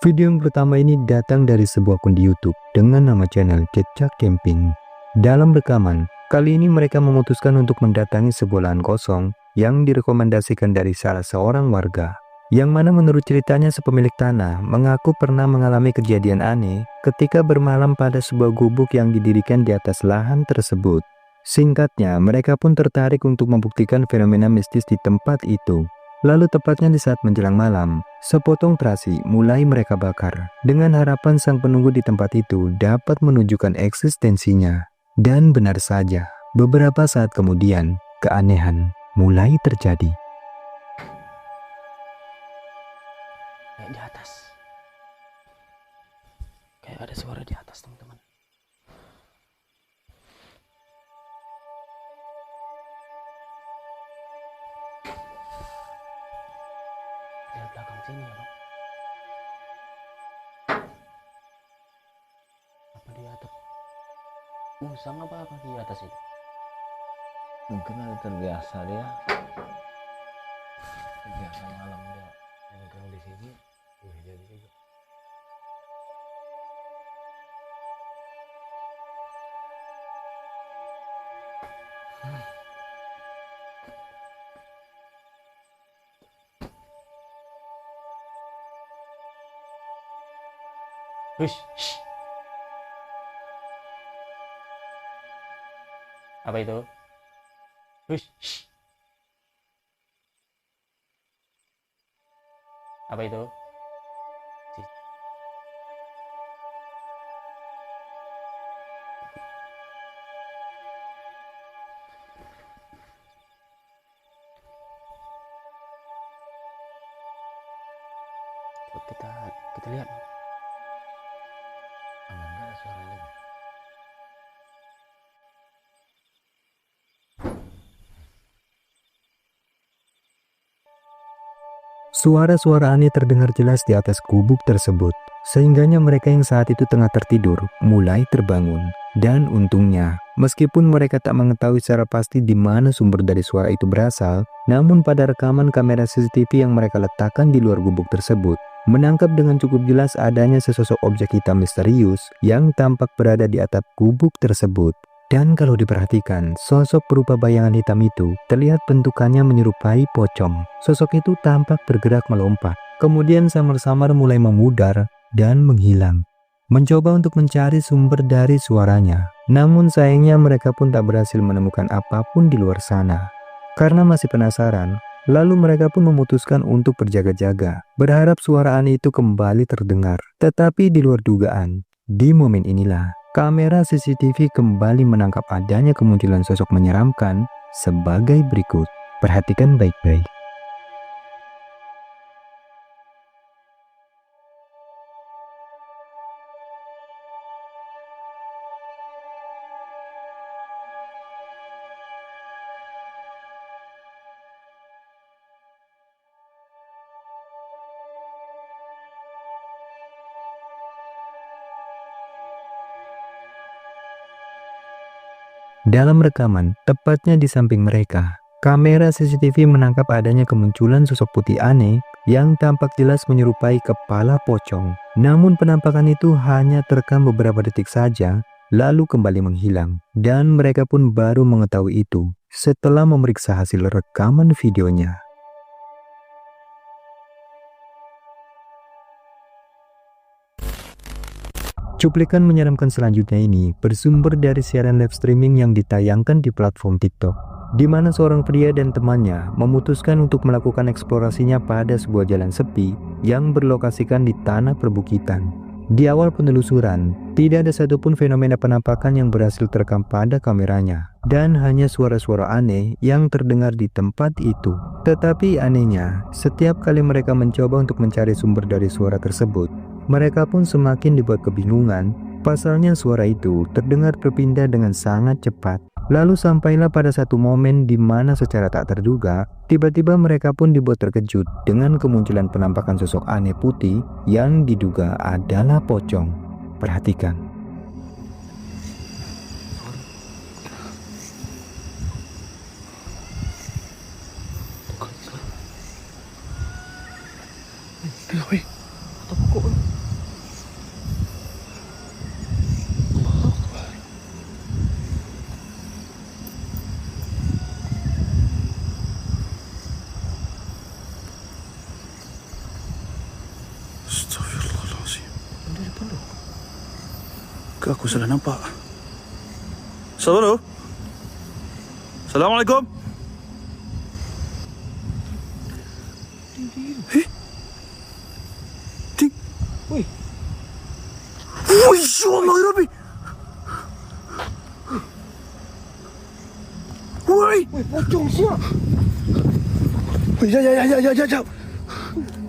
Video yang pertama ini datang dari sebuah akun di YouTube dengan nama channel Jejak Camping. Dalam rekaman, kali ini mereka memutuskan untuk mendatangi sebuah lahan kosong yang direkomendasikan dari salah seorang warga. Yang mana menurut ceritanya sepemilik tanah mengaku pernah mengalami kejadian aneh ketika bermalam pada sebuah gubuk yang didirikan di atas lahan tersebut. Singkatnya, mereka pun tertarik untuk membuktikan fenomena mistis di tempat itu. Lalu tepatnya di saat menjelang malam, sepotong terasi mulai mereka bakar dengan harapan sang penunggu di tempat itu dapat menunjukkan eksistensinya. Dan benar saja, beberapa saat kemudian, keanehan mulai terjadi. Kayak di atas. Kayak ada suara di atas, teman-teman. Lihat belakang sini ya, Bang. Apa di atas? Usang apa di atas itu? Mungkin ada terbiasa dia. Terbiasa malam dia nongkrong di sini. Jadi juga. Hush, shh. Apa itu? Hush, shh. Apa itu? Kita lihat. Aman gak ada suaranya? Suara-suara aneh terdengar jelas di atas gubuk tersebut, sehingganya mereka yang saat itu tengah tertidur mulai terbangun. Dan untungnya, meskipun mereka tak mengetahui secara pasti di mana sumber dari suara itu berasal, namun pada rekaman kamera CCTV yang mereka letakkan di luar gubuk tersebut, menangkap dengan cukup jelas adanya sesosok objek hitam misterius yang tampak berada di atap gubuk tersebut. Dan kalau diperhatikan, sosok berupa bayangan hitam itu terlihat bentukannya menyerupai pocong. Sosok itu tampak bergerak melompat, kemudian samar-samar mulai memudar dan menghilang. Mencoba untuk mencari sumber dari suaranya, namun sayangnya mereka pun tak berhasil menemukan apapun di luar sana. Karena masih penasaran, lalu mereka pun memutuskan untuk berjaga-jaga, berharap suara aneh itu kembali terdengar. Tetapi di luar dugaan, di momen inilah kamera CCTV kembali menangkap adanya kemunculan sosok menyeramkan sebagai berikut. Perhatikan baik-baik. Dalam rekaman, tepatnya di samping mereka, kamera CCTV menangkap adanya kemunculan sosok putih aneh yang tampak jelas menyerupai kepala pocong. Namun penampakan itu hanya terekam beberapa detik saja, lalu kembali menghilang. Dan mereka pun baru mengetahui itu setelah memeriksa hasil rekaman videonya. Cuplikan menyeramkan selanjutnya ini bersumber dari siaran live streaming yang ditayangkan di platform TikTok, di mana seorang pria dan temannya memutuskan untuk melakukan eksplorasinya pada sebuah jalan sepi yang berlokasikan di tanah perbukitan. Di awal penelusuran, tidak ada satupun fenomena penampakan yang berhasil terekam pada kameranya, dan hanya suara-suara aneh yang terdengar di tempat itu. Tetapi anehnya, setiap kali mereka mencoba untuk mencari sumber dari suara tersebut, mereka pun semakin dibuat kebingungan. Pasalnya suara itu terdengar berpindah dengan sangat cepat. Lalu sampailah pada satu momen di mana secara tak terduga, tiba-tiba mereka pun dibuat terkejut dengan kemunculan penampakan sosok aneh putih yang diduga adalah pocong. Perhatikan. Atau pokok Ke aku salah nampak? Assalamualaikum. Assalamualaikum. Ting. Wih. Wih, ya Allah ya Rabbi. Wih. Wih, pocong siap. Wih, ya.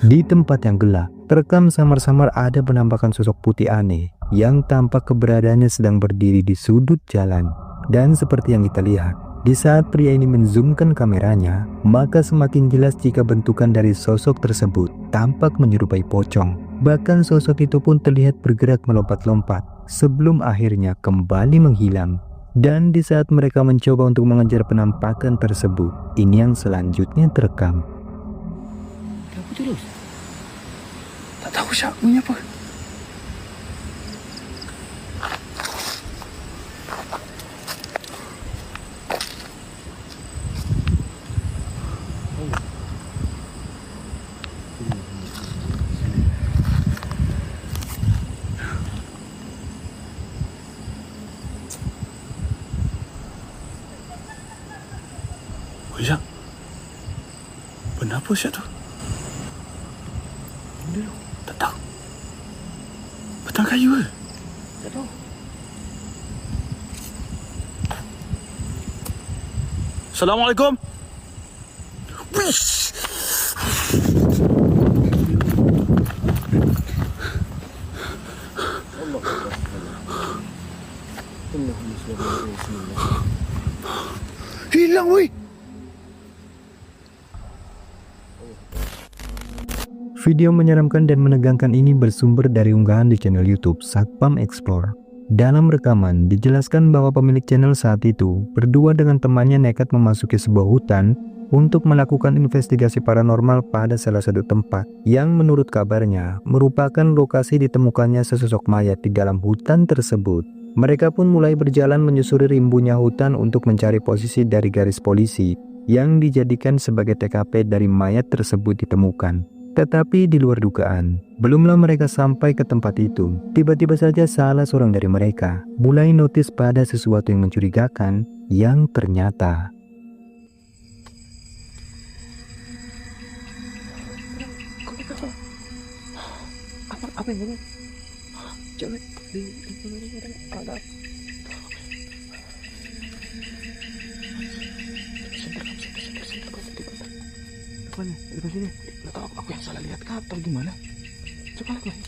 Di tempat yang gelap, terekam samar-samar ada penampakan sosok putih aneh yang tampak keberadaannya sedang berdiri di sudut jalan. Dan seperti yang kita lihat, di saat pria ini menzoomkan kameranya, maka semakin jelas jika bentukan dari sosok tersebut tampak menyerupai pocong. Bahkan sosok itu pun terlihat bergerak melompat-lompat sebelum akhirnya kembali menghilang. Dan di saat mereka mencoba untuk mengejar penampakan tersebut, ini yang selanjutnya terekam. Kenapa terus? Tak tahu Syak, bunyi apa? Oh Syak, kenapa Syak tu? Tak tahu. Batang kayu ke? Tak tahu. Assalamualaikum. Wish. Hilang woi. Video menyeramkan dan menegangkan ini bersumber dari unggahan di channel YouTube Satpam Explore. Dalam rekaman, dijelaskan bahwa pemilik channel saat itu berdua dengan temannya nekat memasuki sebuah hutan untuk melakukan investigasi paranormal pada salah satu tempat yang menurut kabarnya merupakan lokasi ditemukannya sesosok mayat di dalam hutan tersebut. Mereka pun mulai berjalan menyusuri rimbunya hutan untuk mencari posisi dari garis polisi yang dijadikan sebagai TKP dari mayat tersebut ditemukan. Tetapi di luar dugaan, belumlah mereka sampai ke tempat itu, tiba-tiba saja salah seorang dari mereka mulai notis pada sesuatu yang mencurigakan yang ternyata Apa yang bunyi? Coba di ada. Mana? Di sini. Gak tahu aku yang salah lihat kah atau gimana? Coba lihat.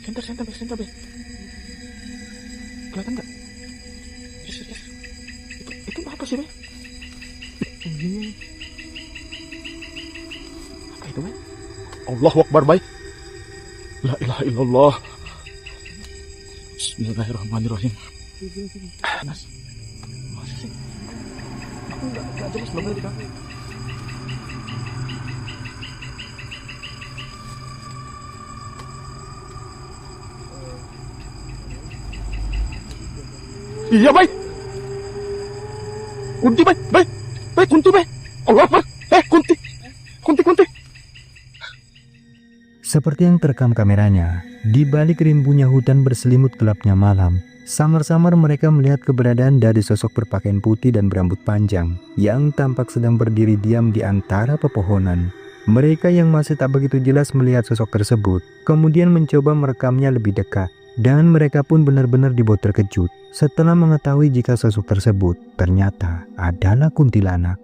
Center, be. Kelihatan nggak? Yes. Itu apa sih, be? Ini. Apa itu, be? Allahu Akbar, baik. La ilaha illallah. Bismillahirrahmanirrahim. Mas. Masa sih? Aku nggak jelas belum di kafe. Iya, baik. Kunti, baik. Baik, kunti, baik. Allah Akbar. Kunti. seperti yang terekam kameranya. Di balik rimbunya hutan berselimut gelapnya malam, samar-samar mereka melihat keberadaan dari sosok berpakaian putih dan berambut panjang yang tampak sedang berdiri diam di antara pepohonan. Mereka yang masih tak begitu jelas melihat sosok tersebut, kemudian mencoba merekamnya lebih dekat. Dan mereka pun benar-benar dibuat terkejut setelah mengetahui jika sosok tersebut ternyata adalah kuntilanak.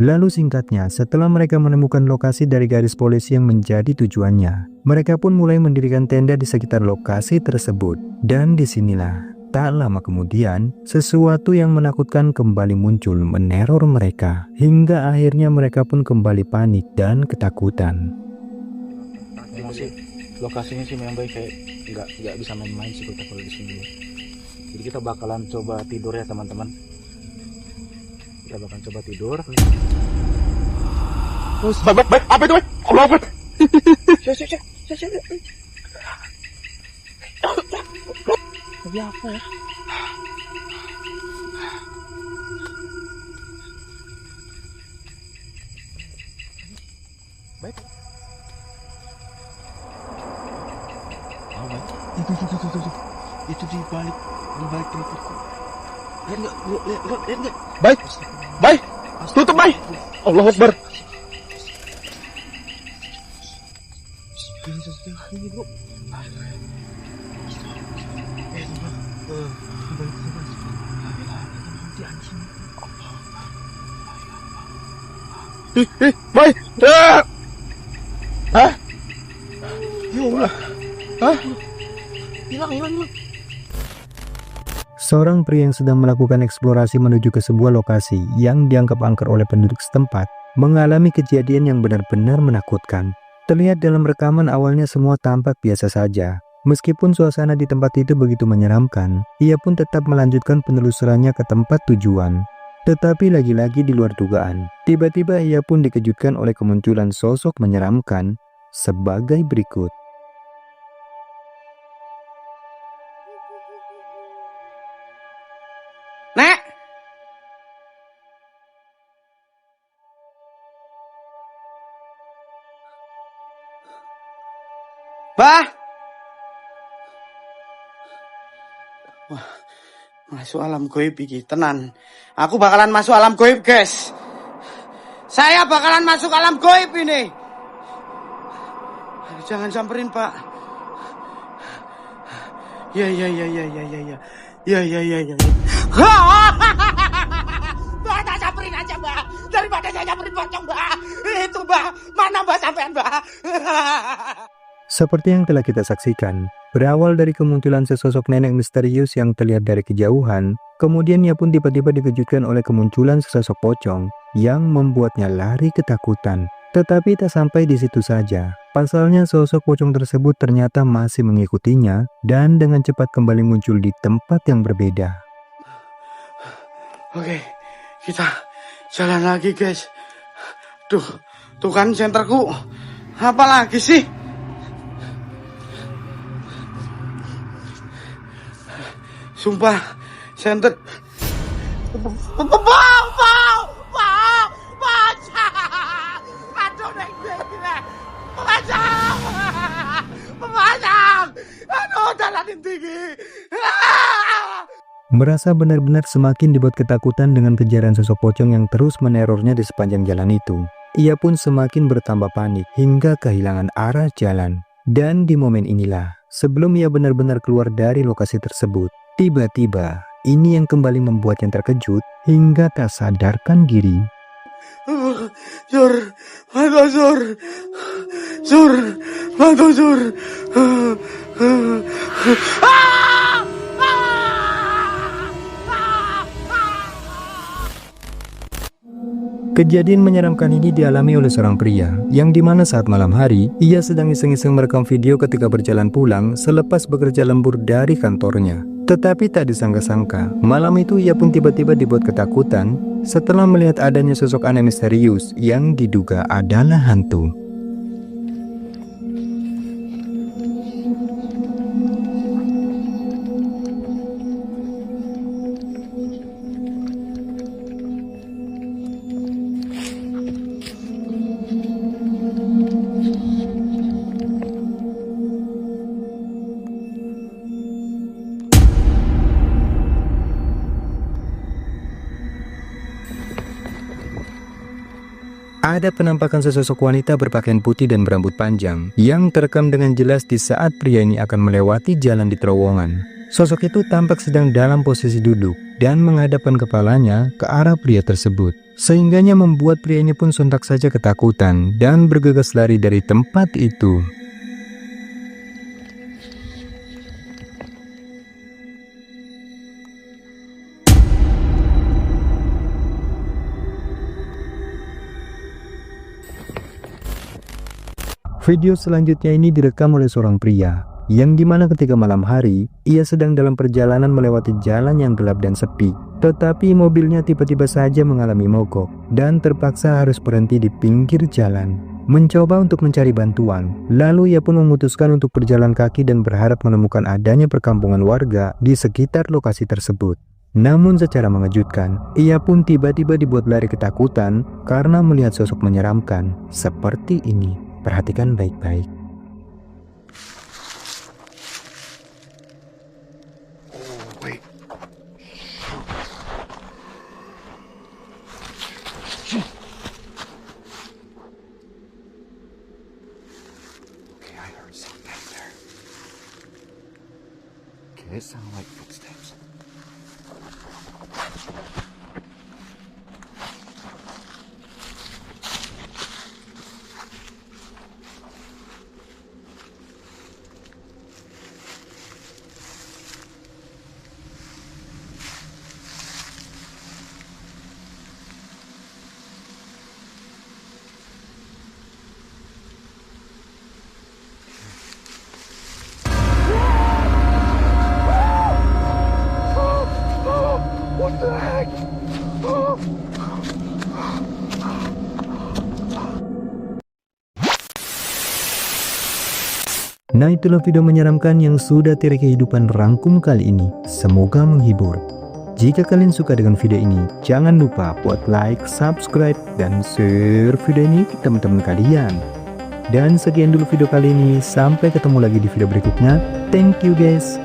Lalu singkatnya, setelah mereka menemukan lokasi dari garis polisi yang menjadi tujuannya, mereka pun mulai mendirikan tenda di sekitar lokasi tersebut. Dan disinilah, tak lama kemudian, sesuatu yang menakutkan kembali muncul meneror mereka. Hingga akhirnya mereka pun kembali panik dan ketakutan. Lokasinya sih memang baik, kayak nggak bisa main-main sih kita kalau di sini. Jadi kita bakalan coba tidur ya teman-teman. Kita bakalan coba tidur. Baik. Apa itu, baik? Allah Akbar. Siap. Lagi apa ya? Baik. Itu. Itu di balik driverku. Lihat nggak? Lihat nggak? Bay, bay, tutup bay. Allahu Akbar. Ini bro. Bay. Hah? Ya Allah. Hah? Hilang. Seorang pria yang sedang melakukan eksplorasi menuju ke sebuah lokasi yang dianggap angker oleh penduduk setempat mengalami kejadian yang benar-benar menakutkan. Terlihat dalam rekaman awalnya semua tampak biasa saja. Meskipun suasana di tempat itu begitu menyeramkan, ia pun tetap melanjutkan penelusurannya ke tempat tujuan. Tetapi lagi-lagi di luar dugaan, tiba-tiba ia pun dikejutkan oleh kemunculan sosok menyeramkan sebagai berikut. Nek. Bah. Wah, masuk alam goib iki tenan. Aku bakalan masuk alam goib, guys. Saya bakalan masuk alam goib ini. Jangan samperin, Pak. Ya. Mbak, tak samperin aja, Mbak. Daripada saya samperin pocong, Mbak. Itu, Mbak. Mana Mbak sampean, Mbak? Seperti yang telah kita saksikan, berawal dari kemunculan sesosok nenek misterius yang terlihat dari kejauhan, kemudian ia pun tiba-tiba dikejutkan oleh kemunculan sesosok pocong yang membuatnya lari ketakutan. Tetapi tak sampai di situ saja. Pasalnya sosok pocong tersebut ternyata masih mengikutinya dan dengan cepat kembali muncul di tempat yang berbeda. Oke, kita jalan lagi, guys. Tuh kan senterku. Apa lagi sih? Sumpah, senter. Merasa benar-benar semakin dibuat ketakutan dengan kejaran sosok pocong yang terus menerornya di sepanjang jalan itu. Ia pun semakin bertambah panik hingga kehilangan arah jalan. Dan di momen inilah, sebelum ia benar-benar keluar dari lokasi tersebut, tiba-tiba ini yang kembali membuatnya terkejut hingga tak sadarkan diri. Sur. Kejadian menyeramkan ini dialami oleh seorang pria, yang dimana saat malam hari, ia sedang iseng-iseng merekam video ketika berjalan pulang selepas bekerja lembur dari kantornya. Tetapi tak disangka-sangka, malam itu ia pun tiba-tiba dibuat ketakutan setelah melihat adanya sosok aneh misterius yang diduga adalah hantu. Ada penampakan sesosok wanita berpakaian putih dan berambut panjang yang terekam dengan jelas di saat pria ini akan melewati jalan di terowongan. Sosok itu tampak sedang dalam posisi duduk dan menghadapkan kepalanya ke arah pria tersebut. Sehingganya membuat pria ini pun sontak saja ketakutan dan bergegas lari dari tempat itu. Video selanjutnya ini direkam oleh seorang pria, yang dimana ketika malam hari, ia sedang dalam perjalanan melewati jalan yang gelap dan sepi. Tetapi mobilnya tiba-tiba saja mengalami mogok, dan terpaksa harus berhenti di pinggir jalan. Mencoba untuk mencari bantuan, lalu ia pun memutuskan untuk berjalan kaki dan berharap menemukan adanya perkampungan warga di sekitar lokasi tersebut. Namun secara mengejutkan, ia pun tiba-tiba dibuat lari ketakutan karena melihat sosok menyeramkan seperti ini. Perhatikan baik-baik. sound like footsteps. What the heck? Nah, itulah video menyeramkan yang sudah Teori Kehidupan rangkum kali ini. Semoga menghibur. Jika kalian suka dengan video ini, jangan lupa buat like, subscribe, dan share video ini ke teman-teman kalian. Dan sekian dulu video kali ini. Sampai ketemu lagi di video berikutnya. Thank you guys.